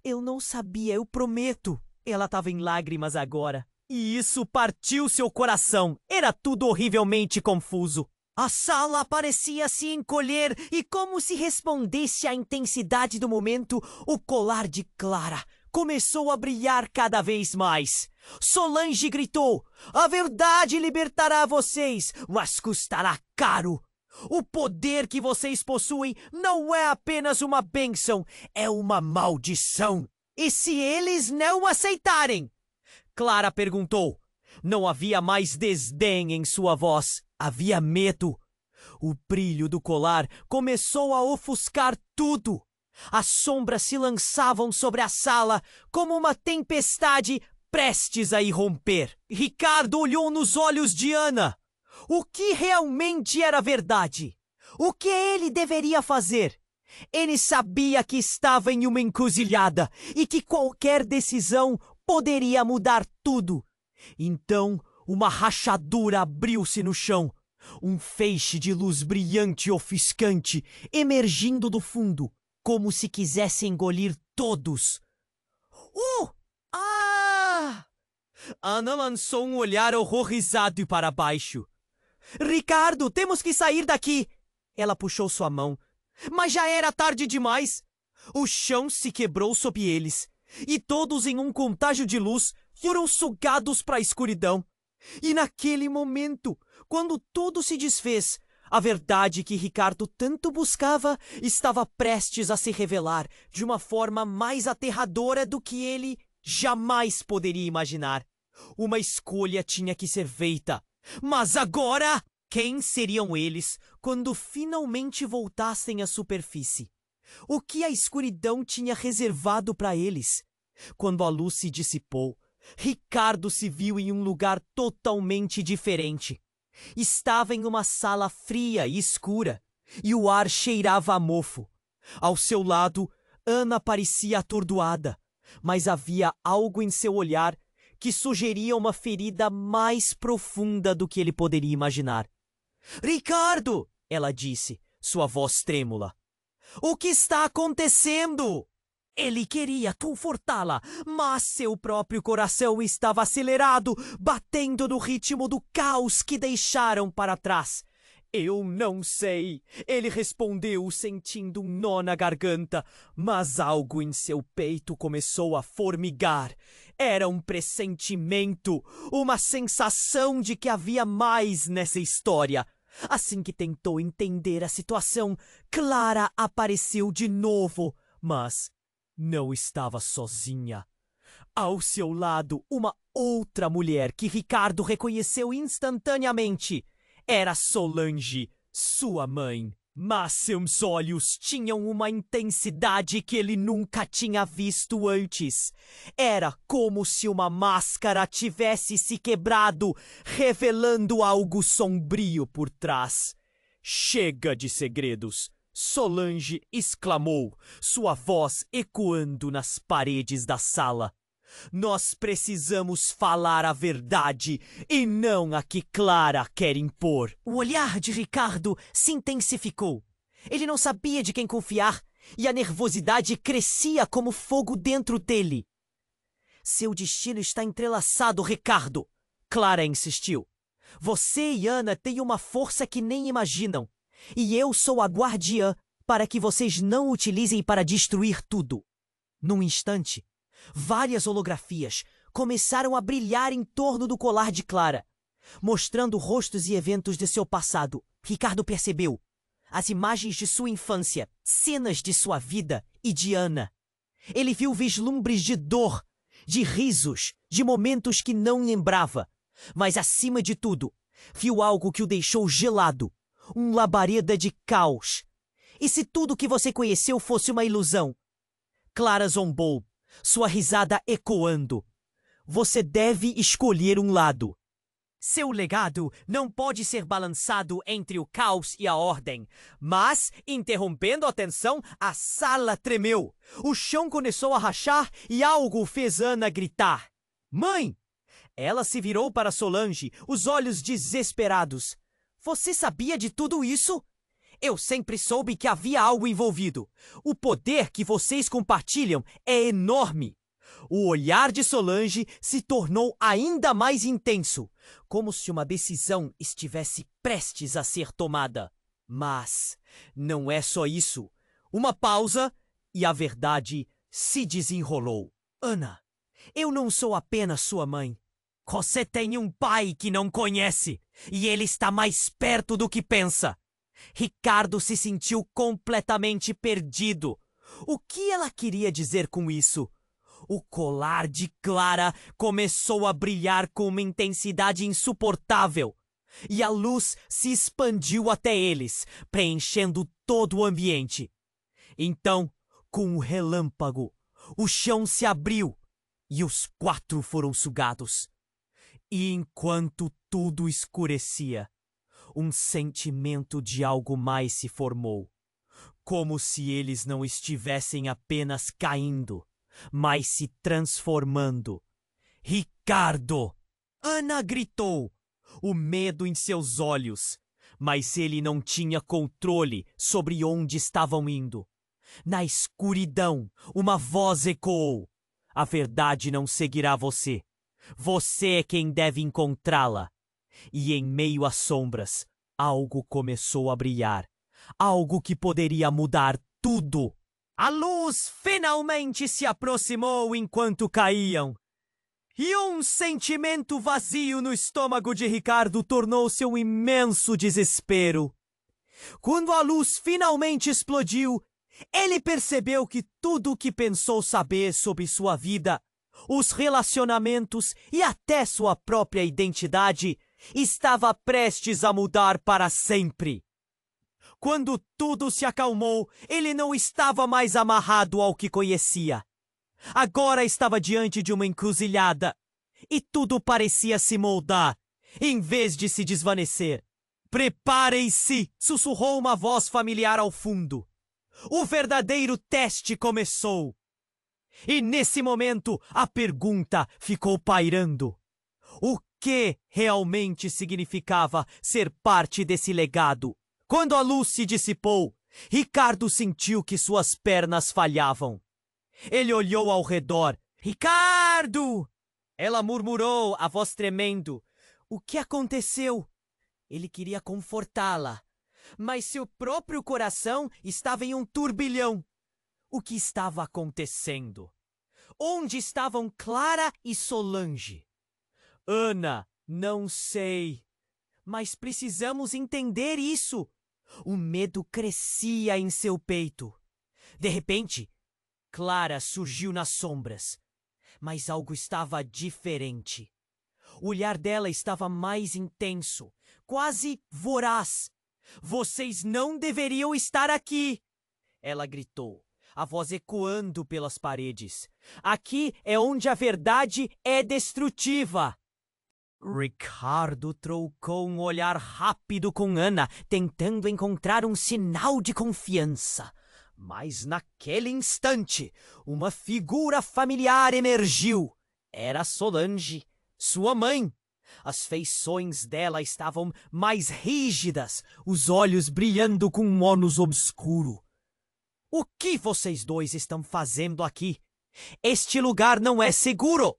Eu não sabia, eu prometo. Ela estava em lágrimas agora. E isso partiu seu coração. Era tudo horrivelmente confuso. A sala parecia se encolher e, como se respondesse à intensidade do momento, o colar de Clara começou a brilhar cada vez mais. Solange gritou: a verdade libertará vocês, mas custará caro. O poder que vocês possuem não é apenas uma bênção, é uma maldição. E se eles não aceitarem? Clara perguntou. Não havia mais desdém em sua voz, havia medo. O brilho do colar começou a ofuscar tudo. As sombras se lançavam sobre a sala como uma tempestade prestes a irromper. Ricardo olhou nos olhos de Ana. O que realmente era verdade? O que ele deveria fazer? Ele sabia que estava em uma encruzilhada e que qualquer decisão poderia mudar tudo. Então, Uma rachadura abriu-se no chão. Um feixe de luz brilhante e ofuscante emergindo do fundo, como se quisesse engolir todos. Ah! Ana lançou um olhar horrorizado para baixo. Ricardo, temos que sair daqui! Ela puxou sua mão. Mas já era tarde demais. O chão se quebrou sob eles, e todos em um contágio de luz foram sugados para a escuridão. E naquele momento, quando tudo se desfez, a verdade que Ricardo tanto buscava estava prestes a se revelar de uma forma mais aterradora do que ele jamais poderia imaginar. Uma escolha tinha que ser feita. Mas agora, quem seriam eles quando finalmente voltassem à superfície? O que a escuridão tinha reservado para eles? Quando a luz se dissipou, Ricardo se viu em um lugar totalmente diferente. Estava em uma sala fria e escura, e o ar cheirava a mofo. Ao seu lado, Ana parecia atordoada, mas havia algo em seu olhar que sugeria uma ferida mais profunda do que ele poderia imaginar. Ricardo! Ela disse, sua voz trêmula. O que está acontecendo? Ele queria confortá-la, mas seu próprio coração estava acelerado, batendo no ritmo do caos que deixaram para trás. Eu não sei, ele respondeu, sentindo um nó na garganta, mas algo em seu peito começou a formigar. Era um pressentimento, uma sensação de que havia mais nessa história. Assim que tentou entender a situação, Clara apareceu de novo, mas não estava sozinha. Ao seu lado, uma outra mulher que Ricardo reconheceu instantaneamente. Era Solange, sua mãe. Mas seus olhos tinham uma intensidade que ele nunca tinha visto antes. Era como se uma máscara tivesse se quebrado, revelando algo sombrio por trás. Chega de segredos! Solange exclamou, sua voz ecoando nas paredes da sala. Nós precisamos falar a verdade e não a que Clara quer impor. O olhar de Ricardo se intensificou. Ele não sabia de quem confiar e a nervosidade crescia como fogo dentro dele. Seu destino está entrelaçado, Ricardo, Clara insistiu. Você e Ana têm uma força que nem imaginam. E eu sou a guardiã para que vocês não utilizem para destruir tudo. Num instante, várias holografias começaram a brilhar em torno do colar de Clara, mostrando rostos e eventos de seu passado. Ricardo percebeu as imagens de sua infância, cenas de sua vida e de Ana. Ele viu vislumbres de dor, de risos, de momentos que não lembrava. Mas, acima de tudo, viu algo que o deixou gelado, um labareda de caos. E se tudo que você conheceu fosse uma ilusão? Clara zombou, sua risada ecoando. Você deve escolher um lado. Seu legado não pode ser balançado entre o caos e a ordem. Mas, interrompendo a tensão, a sala tremeu. O chão começou a rachar e algo fez Ana gritar. Mãe! Ela se virou para Solange, os olhos desesperados. Você sabia de tudo isso? Eu sempre soube que havia algo envolvido. O poder que vocês compartilham é enorme. O olhar de Solange se tornou ainda mais intenso, como se uma decisão estivesse prestes a ser tomada. Mas não é só isso. Uma pausa e a verdade se desenrolou. Ana, eu não sou apenas sua mãe. Você tem um pai que não conhece, e ele está mais perto do que pensa. Ricardo se sentiu completamente perdido. O que ela queria dizer com isso? O colar de Clara começou a brilhar com uma intensidade insuportável, e a luz se expandiu até eles, preenchendo todo o ambiente. Então, com um relâmpago, o chão se abriu e os quatro foram sugados. E enquanto tudo escurecia, um sentimento de algo mais se formou, como se eles não estivessem apenas caindo, mas se transformando. Ricardo! Ana gritou, o medo em seus olhos, mas ele não tinha controle sobre onde estavam indo. Na escuridão, uma voz ecoou. A verdade não seguirá você. Você é quem deve encontrá-la. E em meio às sombras, algo começou a brilhar. Algo que poderia mudar tudo. A luz finalmente se aproximou enquanto caíam. E um sentimento vazio no estômago de Ricardo tornou-se um imenso desespero. Quando a luz finalmente explodiu, ele percebeu que tudo o que pensou saber sobre sua vida, os relacionamentos e até sua própria identidade estava prestes a mudar para sempre. Quando tudo se acalmou, ele não estava mais amarrado ao que conhecia. Agora estava diante de uma encruzilhada, e tudo parecia se moldar, em vez de se desvanecer. Preparem-se! Sussurrou uma voz familiar ao fundo. O verdadeiro teste começou. E nesse momento, a pergunta ficou pairando. O que realmente significava ser parte desse legado? Quando a luz se dissipou, Ricardo sentiu que suas pernas falhavam. Ele olhou ao redor. Ricardo! Ela murmurou, a voz tremendo. O que aconteceu? Ele queria confortá-la, mas seu próprio coração estava em um turbilhão. O que estava acontecendo? Onde estavam Clara e Solange? Ana, não sei. Mas precisamos entender isso. O medo crescia em seu peito. De repente, Clara surgiu nas sombras, mas algo estava diferente. O olhar dela estava mais intenso, quase voraz. Vocês não deveriam estar aqui! Ela gritou, a voz ecoando pelas paredes. Aqui é onde a verdade é destrutiva. Ricardo trocou um olhar rápido com Ana, tentando encontrar um sinal de confiança. Mas naquele instante, uma figura familiar emergiu. Era Solange, sua mãe. As feições dela estavam mais rígidas, os olhos brilhando com um ônus obscuro. O que vocês dois estão fazendo aqui? Este lugar não é seguro!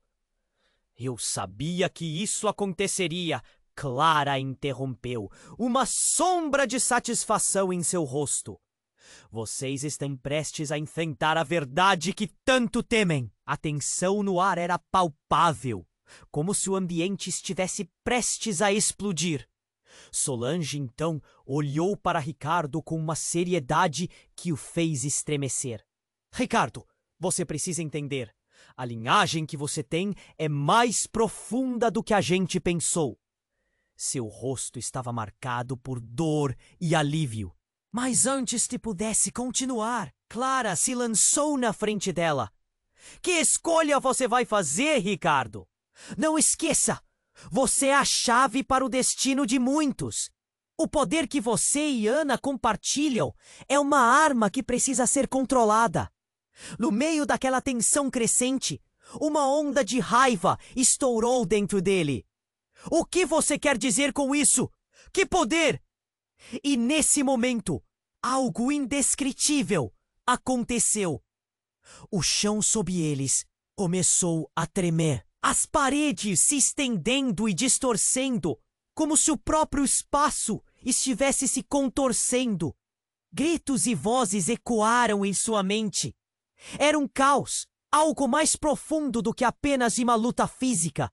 Eu sabia que isso aconteceria. Clara interrompeu, uma sombra de satisfação em seu rosto. Vocês estão prestes a enfrentar a verdade que tanto temem. A tensão no ar era palpável, como se o ambiente estivesse prestes a explodir. Solange, então, olhou para Ricardo com uma seriedade que o fez estremecer. Ricardo, você precisa entender. A linhagem que você tem é mais profunda do que a gente pensou. Seu rosto estava marcado por dor e alívio. Mas antes que pudesse continuar, Clara se lançou na frente dela. Que escolha você vai fazer, Ricardo? Não esqueça, você é a chave para o destino de muitos. O poder que você e Ana compartilham é uma arma que precisa ser controlada. No meio daquela tensão crescente, uma onda de raiva estourou dentro dele. O que você quer dizer com isso? Que poder? E nesse momento, algo indescritível aconteceu. O chão sob eles começou a tremer. As paredes se estendendo e distorcendo, como se o próprio espaço estivesse se contorcendo. Gritos e vozes ecoaram em sua mente. Era um caos, algo mais profundo do que apenas uma luta física.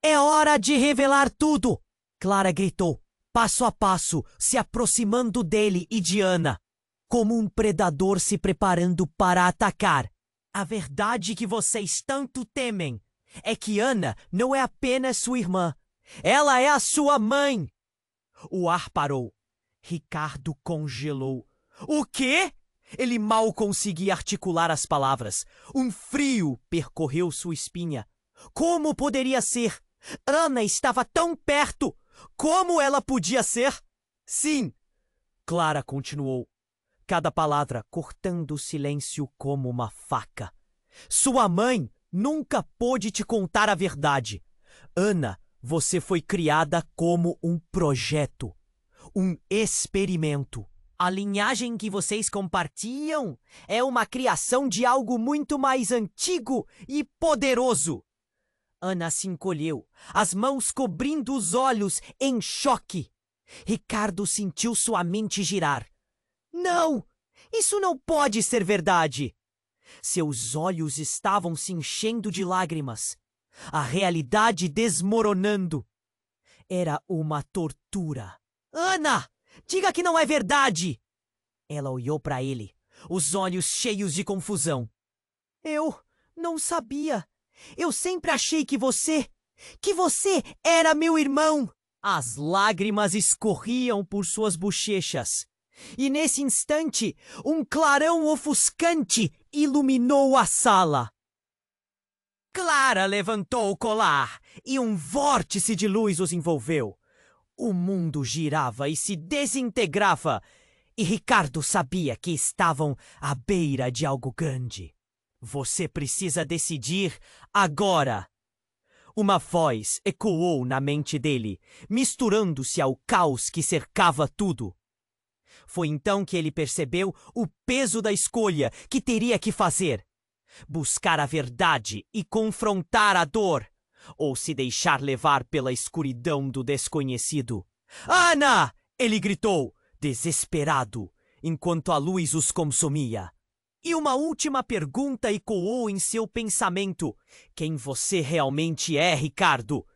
É hora de revelar tudo! Clara gritou, passo a passo, se aproximando dele e de Ana, como um predador se preparando para atacar. A verdade que vocês tanto temem é que Ana não é apenas sua irmã. Ela é a sua mãe! O ar parou. Ricardo congelou. O quê? Ele mal conseguia articular as palavras. Um frio percorreu sua espinha. Como poderia ser? Ana estava tão perto! Como ela podia ser? Sim! Clara continuou, cada palavra cortando o silêncio como uma faca. Sua mãe nunca pôde te contar a verdade. Ana Você foi criada como um projeto, um experimento. A linhagem que vocês compartilham é uma criação de algo muito mais antigo e poderoso. Ana se encolheu, as mãos cobrindo os olhos em choque. Ricardo sentiu sua mente girar. Não! Isso não pode ser verdade! Seus olhos estavam se enchendo de lágrimas. A realidade desmoronando. Era uma tortura. Ana! Diga que não é verdade! Ela olhou para ele, os olhos cheios de confusão. Eu não sabia. Eu sempre achei que você era meu irmão. As lágrimas escorriam por suas bochechas. E nesse instante, um clarão ofuscante iluminou a sala. Clara levantou o colar e um vórtice de luz os envolveu. O mundo girava e se desintegrava, e Ricardo sabia que estavam à beira de algo grande. Você precisa decidir agora. Uma voz ecoou na mente dele, misturando-se ao caos que cercava tudo. Foi então que ele percebeu o peso da escolha que teria que fazer. Buscar a verdade e confrontar a dor, ou se deixar levar pela escuridão do desconhecido. Ana! Ele gritou, desesperado, enquanto a luz os consumia. E uma última pergunta ecoou em seu pensamento. Quem você realmente é, Ricardo?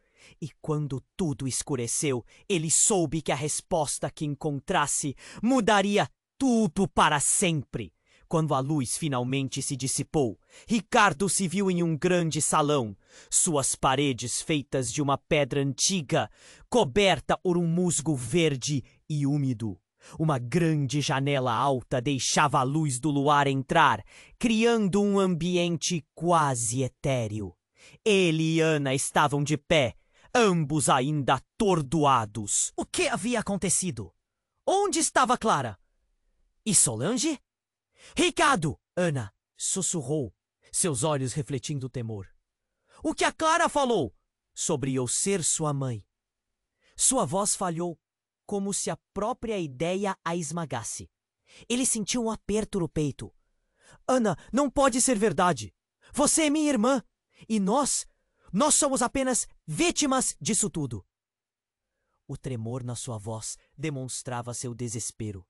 E quando tudo escureceu, ele soube que a resposta que encontrasse mudaria tudo para sempre. Quando a luz finalmente se dissipou, Ricardo se viu em um grande salão, suas paredes feitas de uma pedra antiga, coberta por um musgo verde e úmido. Uma grande janela alta deixava a luz do luar entrar, criando um ambiente quase etéreo. Ele e Ana estavam de pé, ambos ainda atordoados. O que havia acontecido? Onde estava Clara? E Solange? Ricardo! Ana sussurrou, seus olhos refletindo temor. O que a Clara falou sobre eu ser sua mãe? Sua voz falhou, como se a própria ideia a esmagasse. Ele sentiu um aperto no peito. Ana, não pode ser verdade. Você é minha irmã. E nós somos apenas vítimas disso tudo. O tremor na sua voz demonstrava seu desespero.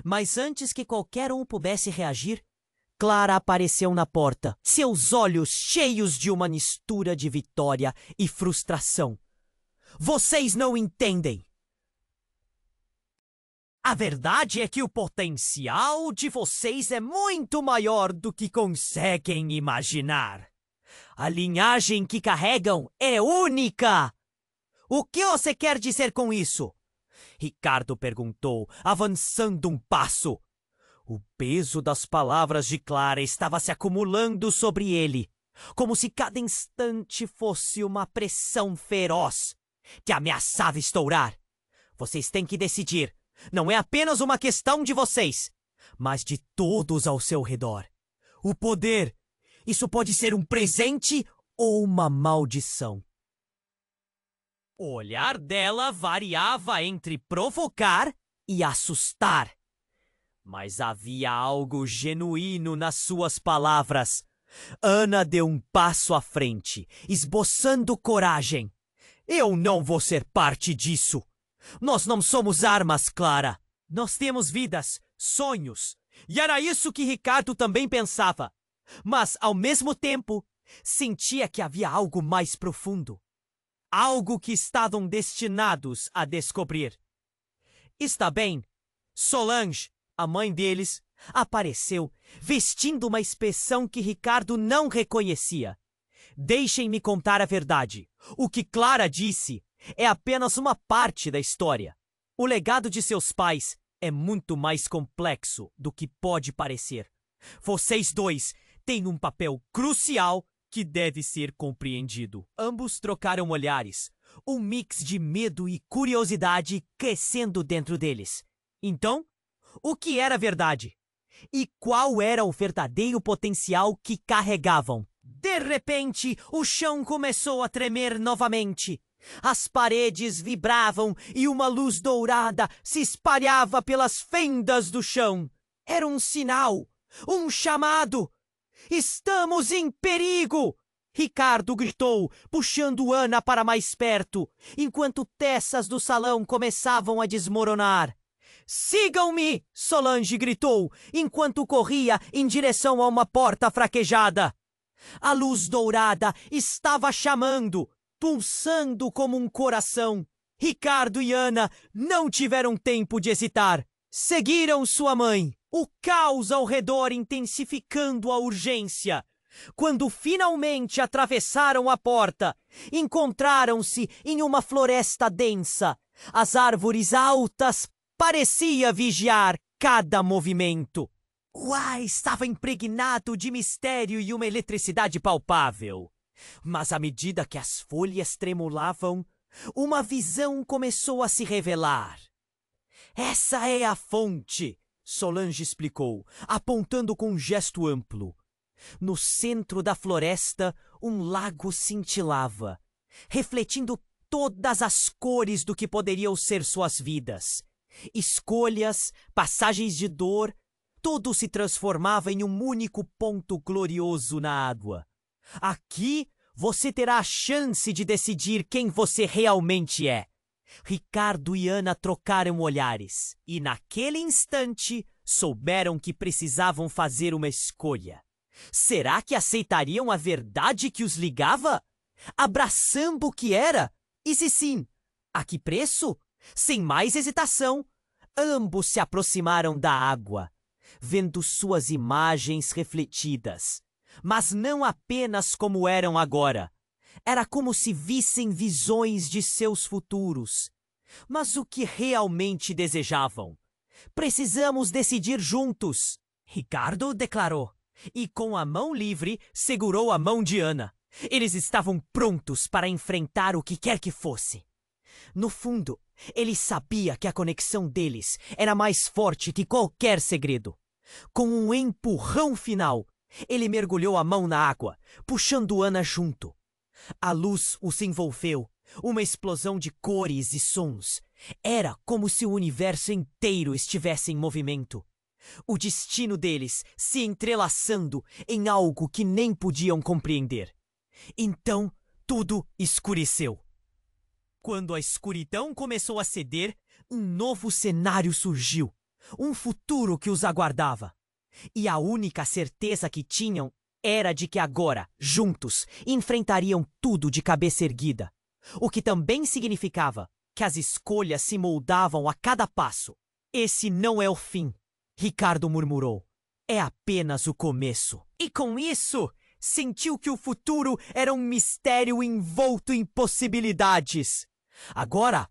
Mas antes que qualquer um pudesse reagir, Clara apareceu na porta, seus olhos cheios de uma mistura de vitória e frustração. Vocês não entendem! A verdade é que o potencial de vocês é muito maior do que conseguem imaginar. A linhagem que carregam é única! O que você quer dizer com isso? Ricardo perguntou, avançando um passo. O peso das palavras de Clara estava se acumulando sobre ele, como se cada instante fosse uma pressão feroz que ameaçava estourar. Vocês têm que decidir. Não é apenas uma questão de vocês, mas de todos ao seu redor. O poder, isso pode ser um presente ou uma maldição. O olhar dela variava entre provocar e assustar. Mas havia algo genuíno nas suas palavras. Ana deu um passo à frente, esboçando coragem. Eu não vou ser parte disso. Nós não somos armas, Clara. Nós temos vidas, sonhos. E era isso que Ricardo também pensava. Mas, ao mesmo tempo, sentia que havia algo mais profundo. Algo que estavam destinados a descobrir. Está bem, Solange, a mãe deles, apareceu, vestindo uma expressão que Ricardo não reconhecia. Deixem-me contar a verdade. O que Clara disse é apenas uma parte da história. O legado de seus pais é muito mais complexo do que pode parecer. Vocês dois têm um papel crucial que deve ser compreendido. Ambos trocaram olhares, um mix de medo e curiosidade crescendo dentro deles. Então, o que era verdade? E qual era o verdadeiro potencial que carregavam? De repente, o chão começou a tremer novamente. As paredes vibravam e uma luz dourada se espalhava pelas fendas do chão. Era um sinal, um chamado. Estamos em perigo! Ricardo gritou, puxando Ana para mais perto, enquanto peças do salão começavam a desmoronar. Sigam-me! Solange gritou, enquanto corria em direção a uma porta fraquejada. A luz dourada estava chamando, pulsando como um coração. Ricardo e Ana não tiveram tempo de hesitar. Seguiram sua mãe, o caos ao redor intensificando a urgência. Quando finalmente atravessaram a porta, encontraram-se em uma floresta densa. As árvores altas pareciam vigiar cada movimento. O ar estava impregnado de mistério e uma eletricidade palpável. Mas à medida que as folhas tremulavam, uma visão começou a se revelar. Essa é a fonte, Solange explicou, apontando com um gesto amplo. No centro da floresta, um lago cintilava, refletindo todas as cores do que poderiam ser suas vidas. Escolhas, passagens de dor, tudo se transformava em um único ponto glorioso na água. Aqui você terá a chance de decidir quem você realmente é. Ricardo e Ana trocaram olhares e, naquele instante, souberam que precisavam fazer uma escolha. Será que aceitariam a verdade que os ligava? Abraçando o que era? E se sim, a que preço? Sem mais hesitação, ambos se aproximaram da água, vendo suas imagens refletidas. Mas não apenas como eram agora. Era como se vissem visões de seus futuros. Mas o que realmente desejavam? Precisamos decidir juntos, Ricardo declarou. E com a mão livre, segurou a mão de Ana. Eles estavam prontos para enfrentar o que quer que fosse. No fundo, ele sabia que a conexão deles era mais forte que qualquer segredo. Com um empurrão final, ele mergulhou a mão na água, puxando Ana junto. A luz os envolveu, uma explosão de cores e sons. Era como se o universo inteiro estivesse em movimento. O destino deles se entrelaçando em algo que nem podiam compreender. Então, tudo escureceu. Quando a escuridão começou a ceder, um novo cenário surgiu. Um futuro que os aguardava. E a única certeza que tinham era de que agora, juntos, enfrentariam tudo de cabeça erguida. O que também significava que as escolhas se moldavam a cada passo. Esse não é o fim, Ricardo murmurou. É apenas o começo. E com isso, sentiu que o futuro era um mistério envolto em possibilidades. Agora,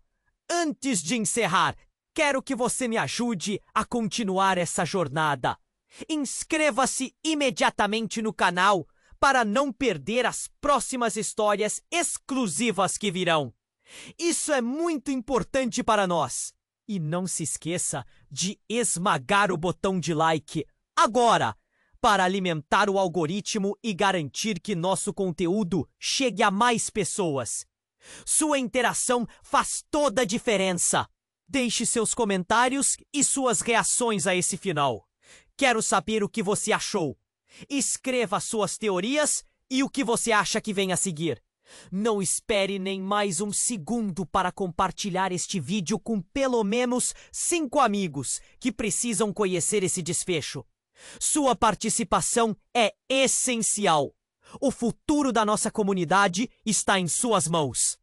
antes de encerrar, quero que você me ajude a continuar essa jornada. Inscreva-se imediatamente no canal para não perder as próximas histórias exclusivas que virão. Isso é muito importante para nós. E não se esqueça de esmagar o botão de like agora para alimentar o algoritmo e garantir que nosso conteúdo chegue a mais pessoas. Sua interação faz toda a diferença. Deixe seus comentários e suas reações a esse final. Quero saber o que você achou. Escreva suas teorias e o que você acha que vem a seguir. Não espere nem mais um segundo para compartilhar este vídeo com pelo menos 5 amigos que precisam conhecer esse desfecho. Sua participação é essencial. O futuro da nossa comunidade está em suas mãos.